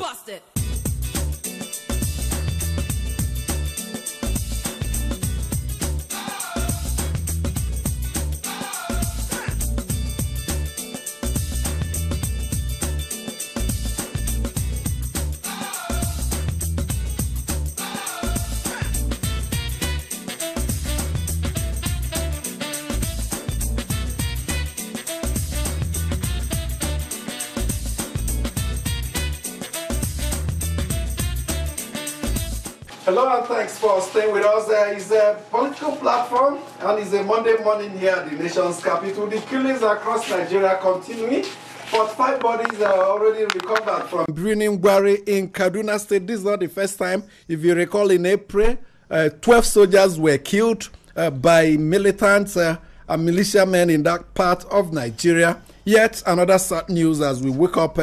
Bust it. Hello and thanks for staying with us. It's a political platform and it's a Monday morning here at the nation's capital. The killings across Nigeria continuing. 45 bodies are already recovered from Gwari in Kaduna State. This is not the first time. If you recall, in April, 12 soldiers were killed by militants and militiamen in that part of Nigeria. Yet another sad news as we woke up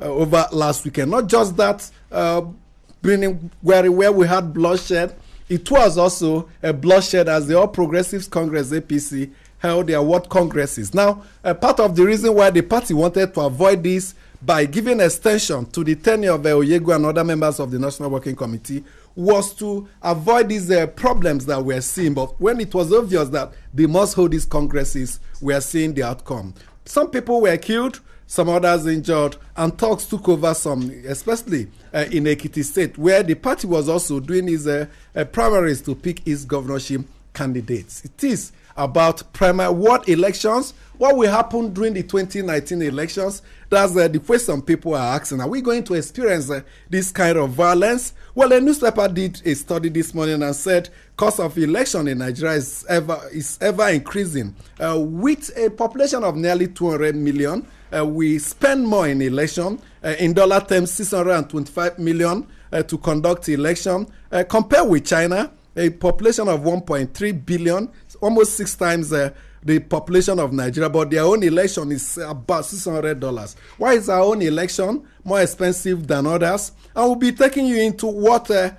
over last weekend. Not just that, where we had bloodshed, it was also a bloodshed as the All Progressives Congress APC held their world congresses. Now, part of the reason why the party wanted to avoid this by giving extension to the tenure of Oyegu and other members of the National Working Committee was to avoid these problems that we're seeing. But when it was obvious that they must hold these congresses, we are seeing the outcome. Some people were killed, some others injured, and talks took over some, especially in Ekiti State, where the party was also doing its primaries to pick its governorship candidates. It is about primary ward elections. What will happen during the 2019 elections? That's the question people are asking. Are we going to experience this kind of violence? Well, a newspaper did a study this morning and said cost of election in Nigeria is ever increasing. With a population of nearly 200 million, we spend more in election. In dollar terms, 625 million to conduct election. Compared with China, a population of 1.3 billion, almost 6 times the population of Nigeria, but their own election is about $600. Why is our own election more expensive than others? And we'll be taking you into what the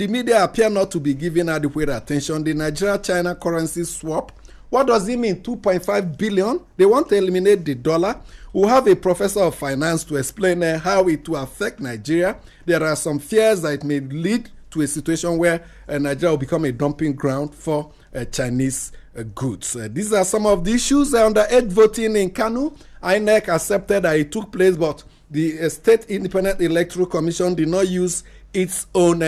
media appear not to be giving adequate attention. The Nigeria-China currency swap. What does it mean, 2.5 billion? They want to eliminate the dollar. We'll have a professor of finance to explain how it will affect Nigeria. There are some fears that it may lead to a situation where Nigeria will become a dumping ground for Chinese goods. These are some of the issues. Underage voting in Kano, INEC accepted that it took place, but the State Independent Electoral Commission did not use its own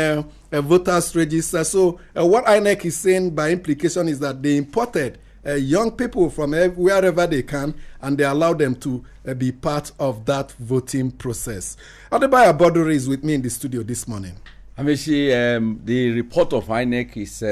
voters register. So what INEC is saying by implication is that they imported young people from wherever they can, and they allow them to be part of that voting process. Adebayo Bodori is with me in the studio this morning. Amishi, the report of INEC is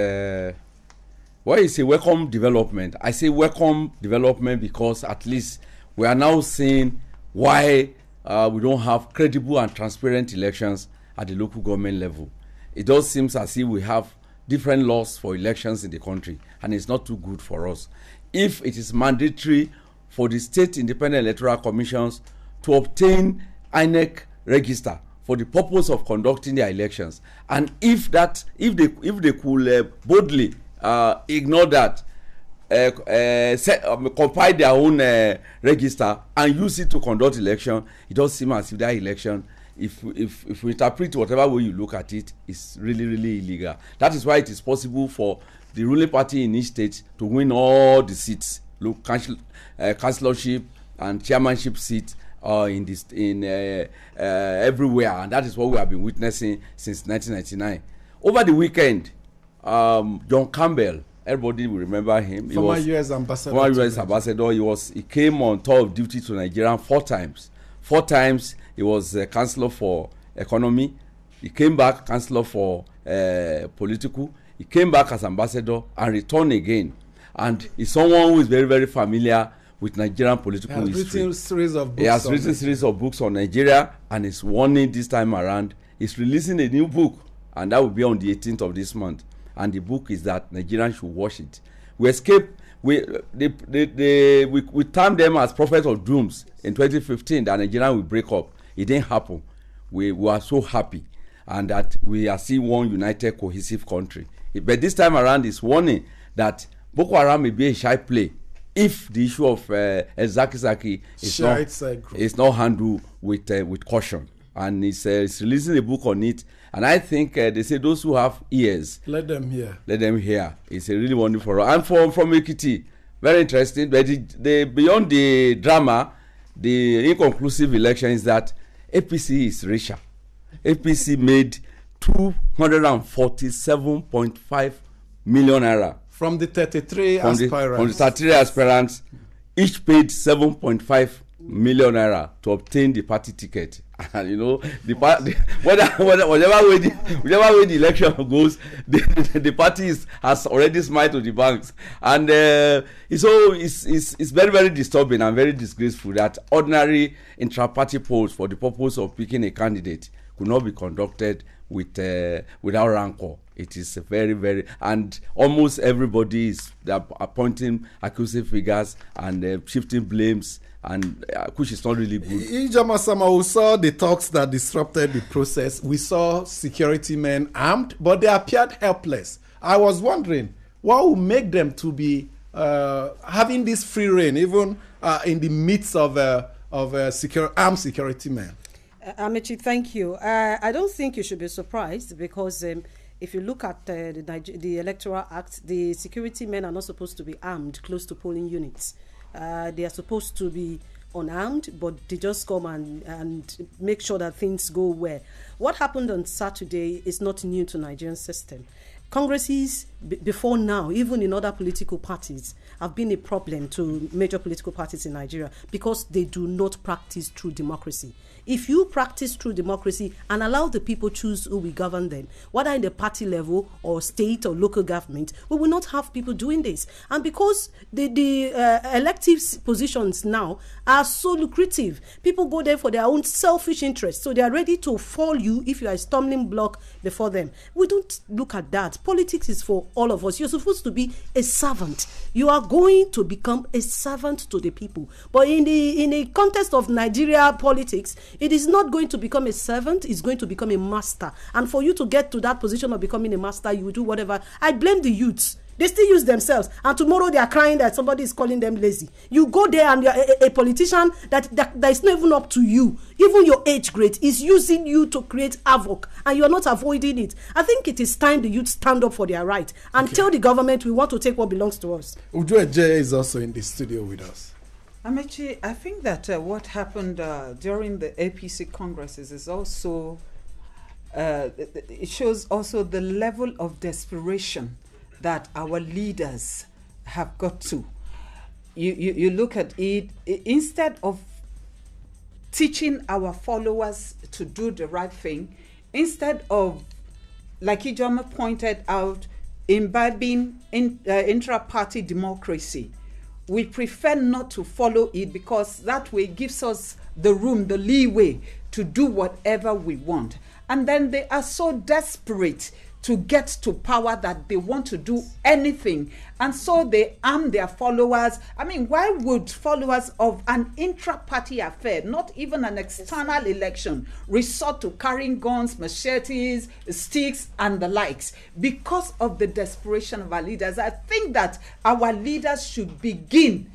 it's a welcome development. I say welcome development because at least we are now seeing why we don't have credible and transparent elections at the local government level. It does seem as if we have different laws for elections in the country, and it's not too good for us. If it is mandatory for the state independent electoral commissions to obtain INEC register for the purpose of conducting their elections, and if they could boldly ignore that, compile their own register and use it to conduct election, it does seem as if that election, if we interpret whatever way you look at it, is really, really illegal. That is why it is possible for the ruling party in each state to win all the seats, councillorship and chairmanship seats everywhere, and that is what we have been witnessing since 1999. Over the weekend, John Campbell, everybody will remember him. Former U.S. ambassador. Former U.S. ambassador. He came on tour of duty to Nigeria 4 times. 4 times he was a councillor for economy. He came back councillor for political. He came back as ambassador and returned again. And he's someone who is very, very familiar with Nigerian political history. He has written series of books on Nigeria, and is warning this time around. He's releasing a new book, and that will be on the 18th of this month. And the book is that Nigerians should watch it. We termed them as prophets of dooms in 2015 that Nigeria will break up. It didn't happen. We were so happy, and that we are seeing one united, cohesive country. But this time around, it's warning that Boko Haram may be a shy play if the issue of Zakisaki is not handled with caution. and he's releasing a book on it. And I think they say those who have ears, let them hear. Let them hear. It's a really wonderful. And from Ekiti, very interesting. But the beyond the drama, the inconclusive election is that APC is richer. APC made 247.5 million naira from the 33 aspirants. From the 33 aspirants, each paid 7.5 million naira to obtain the party ticket. And you know, whatever way the election goes, the party has already smiled to the banks. And it's very, very disturbing and very disgraceful that ordinary intra-party polls for the purpose of picking a candidate could not be conducted without rancor. It is very, very, and almost everybody is appointing accusing figures and shifting blames, and which is not really good. Ijamasama, we saw the talks that disrupted the process. We saw security men armed, but they appeared helpless. I was wondering what would make them to be having this free reign, even in the midst of armed security men. Amechi, thank you. I don't think you should be surprised, because if you look at the Electoral Act, the security men are not supposed to be armed close to polling units. They are supposed to be unarmed, but they just come and make sure that things go well. What happened on Saturday is not new to Nigerian system. Congresses before now, even in other political parties, have been a problem to major political parties in Nigeria because they do not practice true democracy. If you practice true democracy and allow the people choose who will govern them, whether in the party level or state or local government, we will not have people doing this. And because the elective positions now are so lucrative, people go there for their own selfish interests. So they are ready to fall you if you are a stumbling block before them. We don't look at that. Politics is for all of us. You're supposed to be a servant. You are going to become a servant to the people. But in the context of Nigeria politics, it is not going to become a servant, it's going to become a master. And for you to get to that position of becoming a master, you will do whatever. I blame the youths. They still use themselves, and tomorrow they are crying that somebody is calling them lazy. You go there and you're a politician that is not even up to you. Even your age grade is using you to create havoc, and you are not avoiding it. I think it is time the youth stand up for their right and tell the government we want to take what belongs to us. Uju Eje is also in the studio with us. Amechi, I think that what happened during the APC congresses is also, it shows also the level of desperation that our leaders have got to. You look at it, instead of teaching our followers to do the right thing, instead of, like Ijoma pointed out, imbibing intra-party democracy, we prefer not to follow it because that way gives us the room, the leeway to do whatever we want. And then they are so desperate to get to power that they want to do anything. And so they arm their followers. I mean, why would followers of an intra-party affair, not even an external election, resort to carrying guns, machetes, sticks, and the likes? Because of the desperation of our leaders. I think that our leaders should begin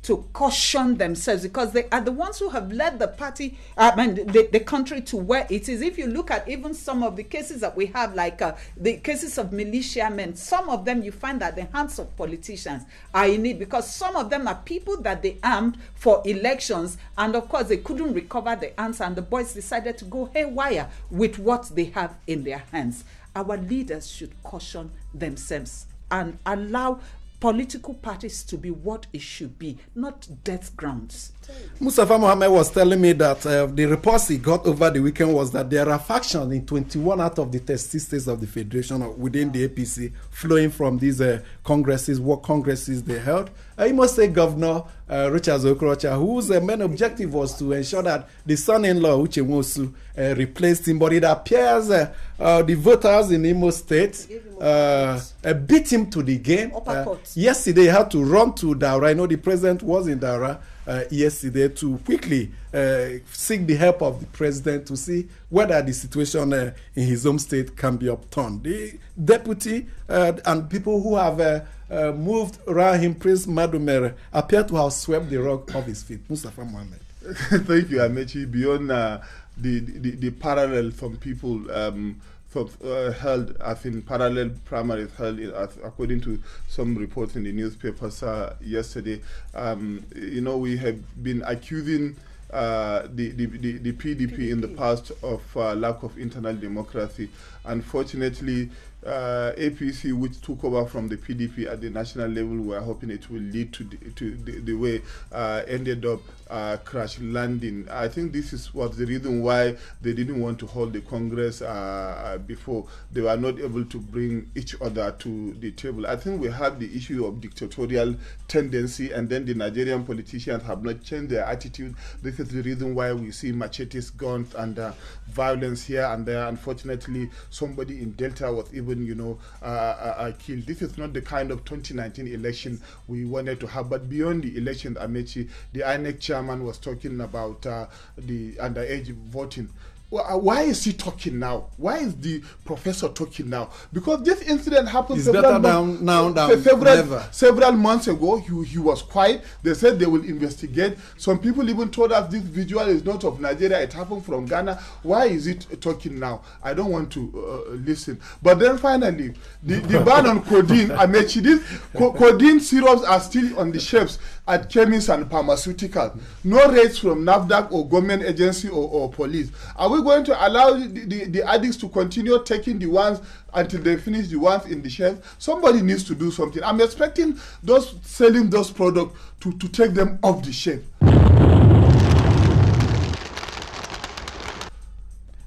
to caution themselves, because they are the ones who have led the party, the country to where it is. If you look at even some of the cases that we have, like the cases of militiamen, some of them you find that the hands of politicians are in it, because some of them are people that they armed for elections, and of course they couldn't recover the arms, and the boys decided to go haywire with what they have in their hands. Our leaders should caution themselves and allow political parties to be what it should be, not death grounds. Mustafa Mohammed was telling me that the reports he got over the weekend was that there are factions in 21 out of the 36 states of the Federation within the APC flowing from these congresses, what congresses they held. Imo State Governor Richard Okorocha, whose main objective was to ensure that the son-in-law, Uche Nwosu, replaced him, but it appears the voters in Imo State beat him to the game. Yesterday, he had to run to Daura. I know the president was in Daura yesterday to quickly seek the help of the president to see whether the situation in his home state can be upturned. The deputy and people who have moved around him, Prince Madumere, appear to have swept the rug off his feet. Mustafa Mohammed. Thank you, Amechi. Beyond the parallel from people held, I think, parallel primaries held, according to some reports in the newspapers yesterday. You know, we have been accusing the PDP in the past of lack of internal democracy. Unfortunately, APC, which took over from the PDP at the national level, were hoping it will lead to the way ended up crash landing. I think this was the reason why they didn't want to hold the Congress before. They were not able to bring each other to the table. I think we have the issue of dictatorial tendency, and then the Nigerian politicians have not changed their attitude. This is the reason why we see machetes, guns, and violence here and there. Unfortunately, somebody in Delta was even, killed. This is not the kind of 2019 election we wanted to have. But beyond the election, Amechi, the INEC chairman was talking about the underage voting. Why is he talking now? Why is the professor talking now? Because this incident happened several months ago. He was quiet. They said they will investigate. Some people even told us this visual is not of Nigeria. It happened from Ghana. Why is it talking now? I don't want to listen. But then finally, the ban on codeine, Amechi, codeine syrups are still on the shelves at chemists and pharmaceuticals. No rates from NAFDAC or government agency or police. Are we going to allow the addicts to continue taking the ones until they finish the ones in the shelf? Somebody needs to do something. I'm expecting those selling those products to take them off the shelf.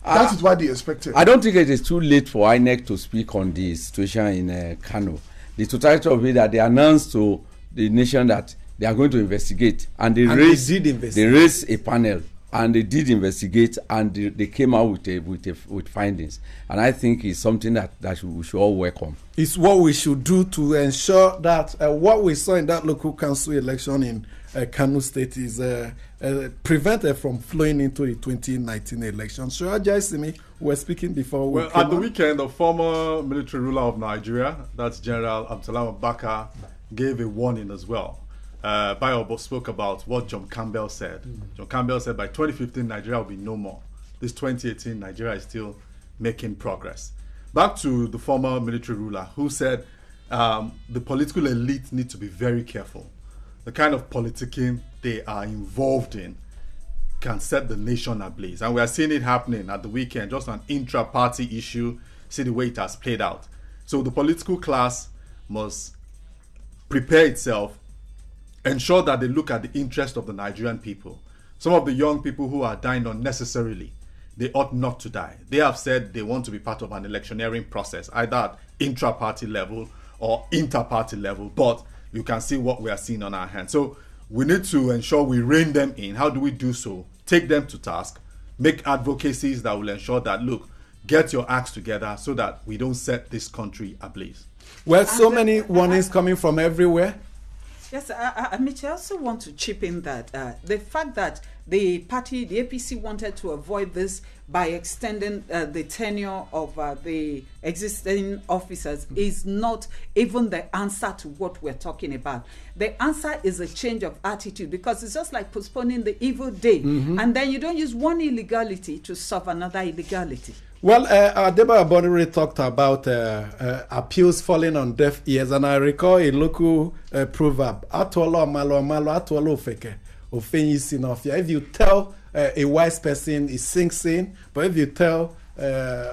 That is what they expected. I don't think it is too late for INEC to speak on the situation in Kano. The totality of it that they announced to the nation that they are going to investigate, and they raised a panel, and they did investigate, and they came out with findings. And I think it's something that we should all welcome. It's what we should do to ensure that what we saw in that local council election in Kano State is prevented from flowing into the 2019 election. So, Ajaisimi, we were speaking before. Well, at the weekend, the former military ruler of Nigeria, that's General Abdullah Abubakar, gave a warning as well. Bayobo spoke about what John Campbell said. John Campbell said by 2015, Nigeria will be no more. This 2018, Nigeria is still making progress. Back to the former military ruler who said the political elite need to be very careful. The kind of politicking they are involved in can set the nation ablaze. And we are seeing it happening at the weekend, just an intra-party issue. See the way it has played out. So the political class must prepare itself, ensure that they look at the interest of the Nigerian people. Some of the young people who are dying unnecessarily, they ought not to die. They have said they want to be part of an electioneering process, either at intra-party level or inter-party level, but you can see what we are seeing on our hands. So we need to ensure we rein them in. How do we do so? Take them to task, make advocacies that will ensure that, look, get your acts together so that we don't set this country ablaze. Well, so many warnings coming from everywhere. Yes, Amici, I also want to chip in that the fact that the party, the APC, wanted to avoid this by extending the tenure of the existing officers is not even the answer to what we're talking about. The answer is a change of attitude, because it's just like postponing the evil day, and then you don't use one illegality to solve another illegality. Well, Adeba Abonire talked about appeals falling on deaf ears, and I recall a local proverb: "Atolo malo malo, atolo feke ofenyi sinofia." If you tell a wise person, he sings in, but if you tell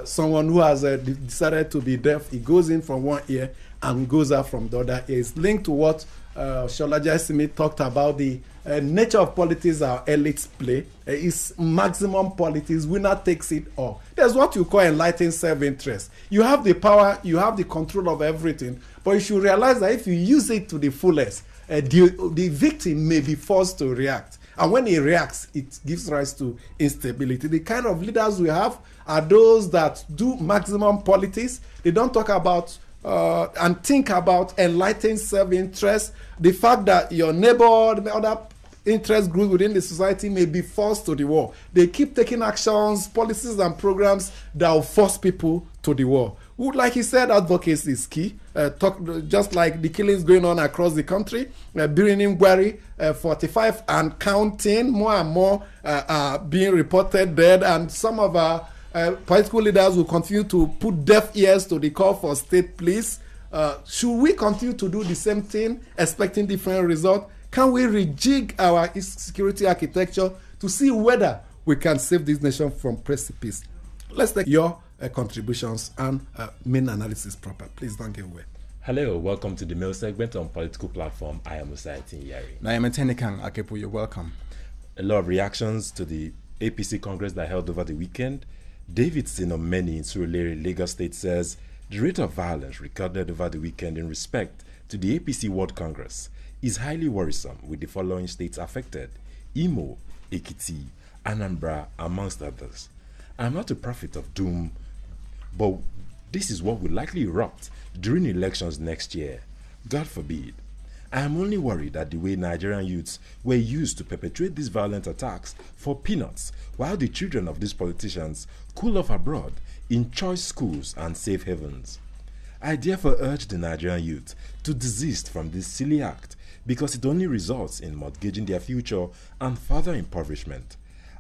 someone who has decided to be deaf, he goes in from one ear and goes out from the other ear. It's linked to what Sholaja Smith talked about, the nature of politics our elites play. Is maximum politics, winner takes it all. There's what you call enlightened self-interest. You have the power, you have the control of everything, but you should realize that if you use it to the fullest, the victim may be forced to react. And when he reacts, it gives rise to instability. The kind of leaders we have are those that do maximum politics. They don't talk about and think about enlightened self-interest. The fact that your neighbor, the other interest group within the society may be forced to the war. They keep taking actions, policies and programs that will force people to the war. Like he said, advocacy is key. Just like the killings going on across the country, Birin Ngwari, 45 and counting, more and more are being reported dead, and some of our political leaders will continue to put deaf ears to the call for state police. Should we continue to do the same thing, expecting different results? Can we rejig our security architecture to see whether we can save this nation from precipice? Let's take your contributions and main analysis proper. Please don't get away. Hello, welcome to the mail segment on Political Platform. I am Usaitin Yari. I am Tenikang Akepu. You're welcome. A lot of reactions to the APC Congress that held over the weekend. David Sinomeni in Surulere, Lagos State says the rate of violence recorded over the weekend in respect to the APC World Congress is highly worrisome, with the following states affected: Imo, Ekiti, Anambra, amongst others. I'm not a prophet of doom, but this is what will likely erupt during elections next year. God forbid. I am only worried at the way Nigerian youths were used to perpetrate these violent attacks for peanuts, while the children of these politicians cool off abroad in choice schools and safe havens. I therefore urge the Nigerian youth to desist from this silly act, because it only results in mortgaging their future and further impoverishment.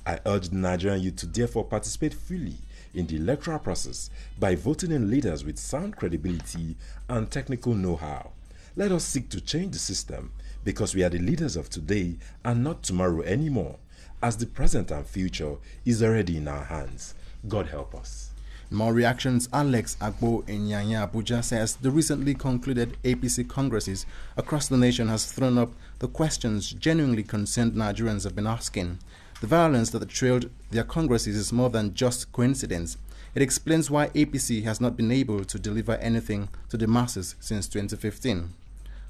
I urge the Nigerian youth to therefore participate freely in the electoral process by voting in leaders with sound credibility and technical know-how. Let us seek to change the system, because we are the leaders of today and not tomorrow anymore, as the present and future is already in our hands. God help us. More reactions. Alex Agbo in Yanya, Abuja says the recently concluded APC congresses across the nation has thrown up the questions genuinely concerned Nigerians have been asking. The violence that trailed their congresses is more than just coincidence. It explains why APC has not been able to deliver anything to the masses since 2015.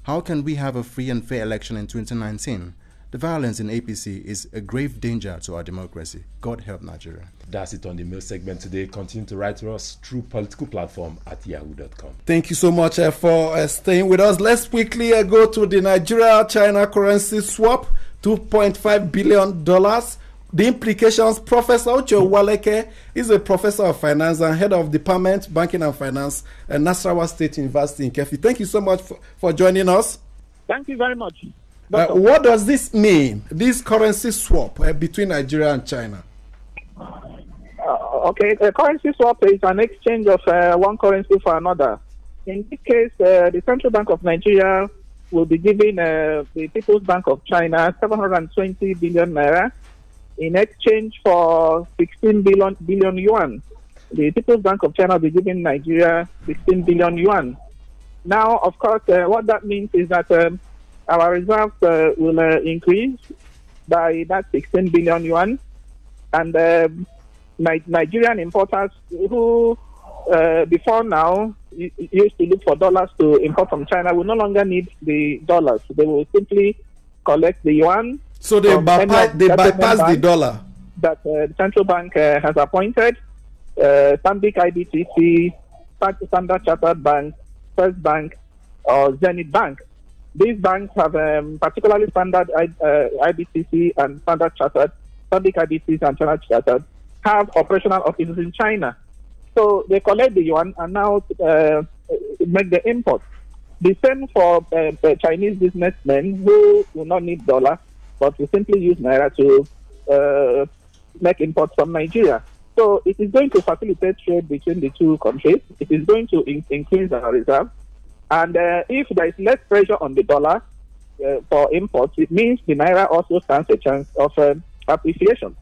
How can we have a free and fair election in 2019? The violence in APC is a grave danger to our democracy. God help Nigeria. That's it on the mail segment today. Continue to write to us through Political Platform at yahoo.com. Thank you so much for staying with us. Let's quickly go to the Nigeria-China currency swap, $2.5 billion. The implications. Professor Uche Waleke is a professor of finance and head of Department Banking and Finance at Nasarawa State University in Kefi. Thank you so much for joining us. Thank you very much. What does this mean, this currency swap between Nigeria and China? Okay, a currency swap is an exchange of one currency for another. In this case, the Central Bank of Nigeria will be giving the People's Bank of China 720 billion naira in exchange for 16 billion yuan. The People's Bank of China will be giving Nigeria 16 billion yuan. Now, of course, what that means is that our reserves will increase by that 16 billion yuan. And Nigerian importers who before now used to look for dollars to import from China will no longer need the dollars. They will simply collect the yuan. So they bypass the dollar that the central bank has appointed. Stanbic IBTC, Standard Chartered Bank, First Bank, or Zenith Bank. These banks have particularly Standard IBTC and Standard Chartered, Stanbic IBTC and Standard Chartered have operational offices in China. So they collect the yuan and now make the import. The same for Chinese businessmen who will not need dollars, but will simply use naira to make imports from Nigeria. So it is going to facilitate trade between the two countries. It is going to increase our reserve. And if there is less pressure on the dollar for imports, it means the naira also stands a chance of appreciation.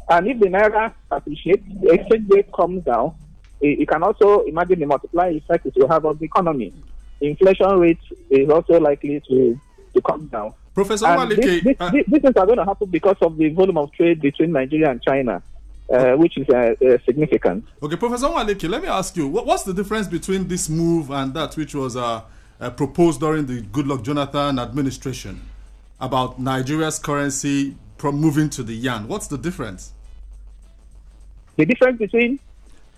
And if the naira appreciates, the exchange rate comes down, you can also imagine the multiplier effect it will have on the economy. Inflation rate is also likely to come down. Professor Waleke, this is going to happen because of the volume of trade between Nigeria and China, which is significant. Okay, Professor Waleke, let me ask you, what's the difference between this move and that which was proposed during the Goodluck Jonathan administration about Nigeria's currency moving to the yuan? What's the difference? The difference between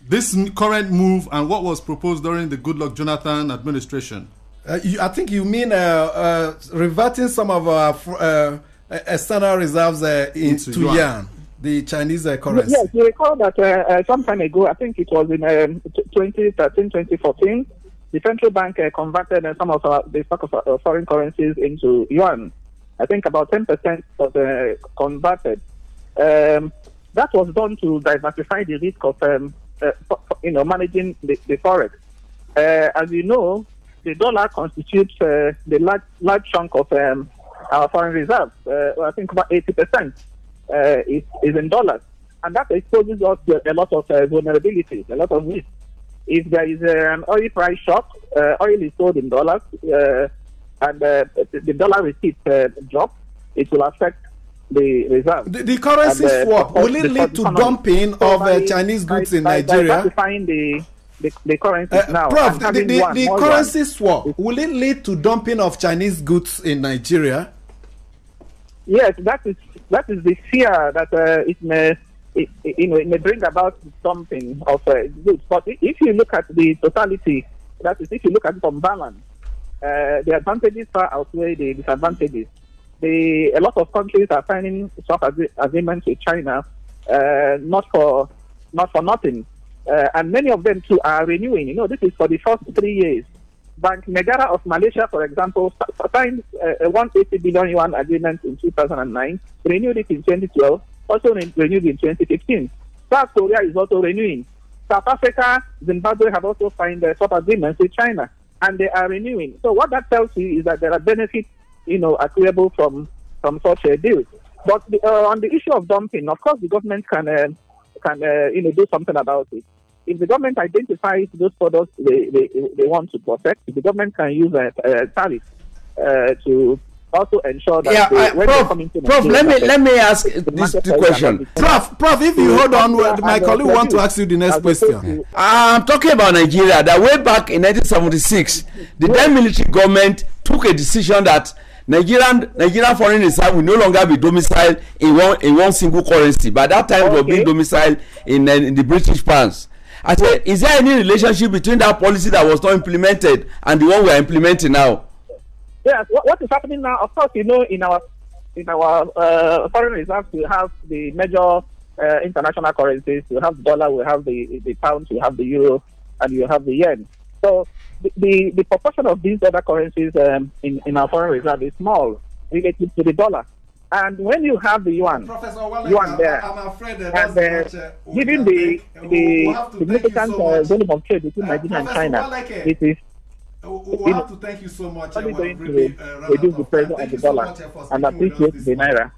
this current move and what was proposed during the Goodluck Jonathan administration? I think you mean reverting some of our external reserves into yuan. the Chinese currency. Yes, you recall that some time ago, I think it was in 2013, 2014, the central bank converted some of the stock of foreign currencies into yuan. I think about 10% was converted. That was done to diversify the risk of managing the forex. As you know, the dollar constitutes the large chunk of our foreign reserves. I think about 80% is in dollars, and that exposes us to a lot of vulnerabilities, a lot of risk. If there is an oil price shock, oil is sold in dollars, and the dollar receipt drop, it will affect the reserve. The currency swap, will it lead to dumping of Chinese goods in Nigeria? Diversifying the currency now. Prof, the currency swap, will it lead to dumping of Chinese goods in Nigeria? Yes, that is the fear that it may bring about dumping of goods. But if you look at the totality, that is, if you look at it from balance, the advantages far outweigh the disadvantages. A lot of countries are signing swap agreements with China, not for nothing, and many of them too are renewing. You know, this is for the first 3 years. Bank Negara of Malaysia, for example, signed a 180 billion yuan agreement in 2009, renewed it in 2012, also renewed in 2015. South Korea is also renewing. South Africa, Zimbabwe have also signed swap agreements with China, and they are renewing. So what that tells you is that there are benefits, accruable from such a deal. But on the issue of dumping, of course, the government can do something about it. If the government identifies those products they want to protect, the government can use a tariff to also ensure that Prof, let me ask this question. Prof, if you hold on, my colleague want to ask you the next question. I'm talking about Nigeria. That way back in 1976, the then military government took a decision that Nigerian foreign reserve will no longer be domiciled in one single currency. By that time, it was being domiciled in the British pounds. I said, is there any relationship between that policy that was not implemented and the one we are implementing now? Yes, what is happening now? Of course, in our foreign reserves, we have the major international currencies. We have the dollar, we have the pound, we have the euro, and you have the yen. So the proportion of these other currencies in our foreign reserve is small relative to the dollar. And when you have the yuan, there, I'm afraid and given the significant volume of trade between Nigeria and China, it is we have to thank you so much. Only going to reduce the pressure on the dollar and appreciate the naira.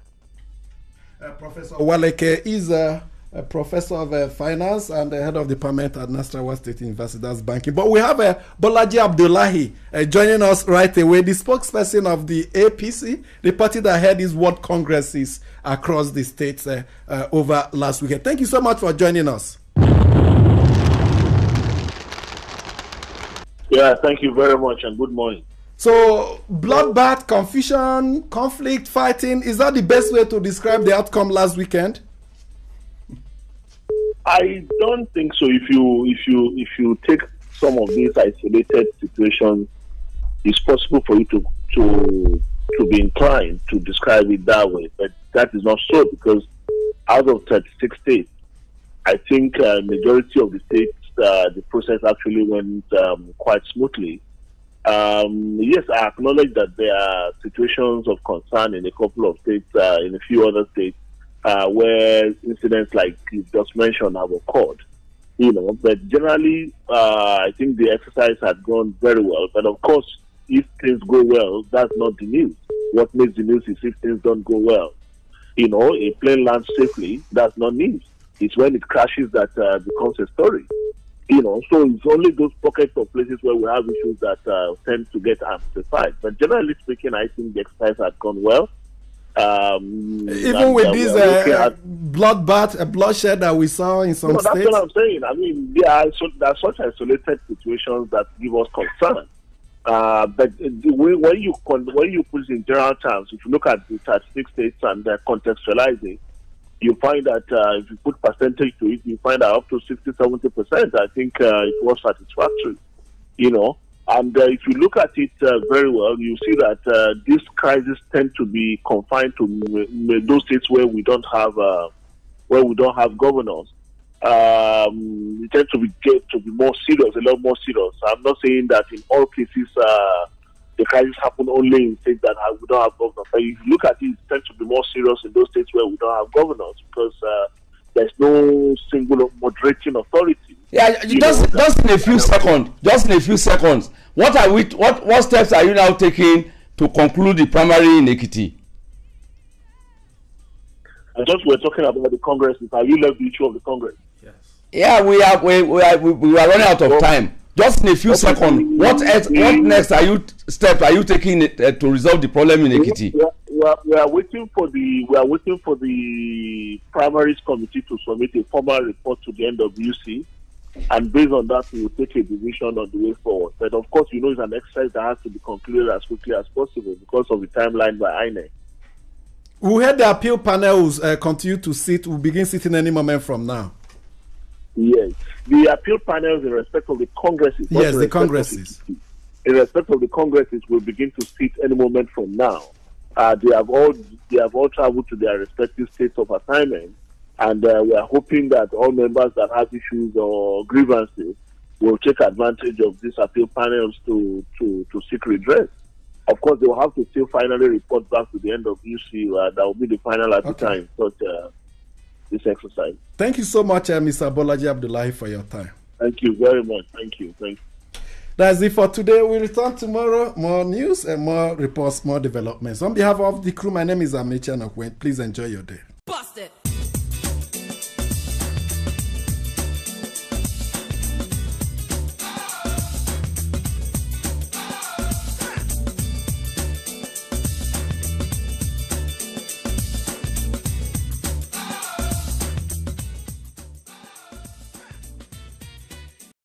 Professor Waleke is a professor of finance and the head of the department at Nasarawa State University, that's banking. But we have Bolaji Abdullahi joining us right away, the spokesperson of the APC, the party that had these world congresses across the states over last weekend. Thank you so much for joining us. Yeah, thank you very much and good morning. So, bloodbath, confusion, conflict, fighting, is that the best way to describe the outcome last weekend? I don't think so. If you take some of these isolated situations, it's possible for you to be inclined to describe it that way. But that is not so, because out of 36 states, I think majority of the states, the process actually went quite smoothly. Yes, I acknowledge that there are situations of concern in a couple of states, in a few other states, where incidents like you just mentioned have occurred. But generally, I think the exercise had gone very well. But of course, if things go well, that's not the news. What makes the news is if things don't go well. A plane lands safely, that's not news. It's when it crashes that becomes a story. So it's only those pockets of places where we have issues that tend to get amplified. But generally speaking, I think the exercise had gone well. Even with this bloodshed that we saw in some states? That's what I'm saying. I mean, there are such isolated situations that give us concern. But when you put it in general terms, if you look at the 36 states and contextualize it, you find that if you put percentage to it, you find that up to 60-70%. I think it was satisfactory. And if you look at it very well, you see that these crises tend to be confined to those states where we don't have where we don't have governors, we tend to be more serious, a lot more serious. I'm not saying that in all cases the crisis happen only in states that we don't have governors. But if you look at it, it tends to be more serious in those states where we don't have governors, because there's no single moderating authority. Yeah, just in a few seconds. What steps are you now taking to conclude the primary in Ekiti? We're talking about the congresses. Have you left the issue of the Congress? Yes. Yeah, we are running out of time. Just in a few seconds. What next steps are you taking to resolve the problem in Ekiti? We are waiting for the primaries committee to submit a formal report to the NWC, and based on that, we will take a decision on the way forward. But of course, it's an exercise that has to be concluded as quickly as possible because of the timeline by INEC. We heard the appeal panels continue to sit. Will begin sitting any moment from now. Yes, the appeal panels in respect of the congresses. Yes, the congresses. In respect of the congresses, will begin to sit any moment from now. They have all traveled to their respective states of assignment, and we are hoping that all members that have issues or grievances will take advantage of these appeal panels to seek redress. Of course, they will have to still finally report back to the end of UC. That will be the final at the time. But this exercise. Thank you so much, Mr. Bolaji Abdullahi, for your time. Thank you very much. Thank you. That's it for today. We'll return tomorrow. More news and more reports, more developments. On behalf of the crew, my name is Amechi Anokwen. Please enjoy your day. Bust it.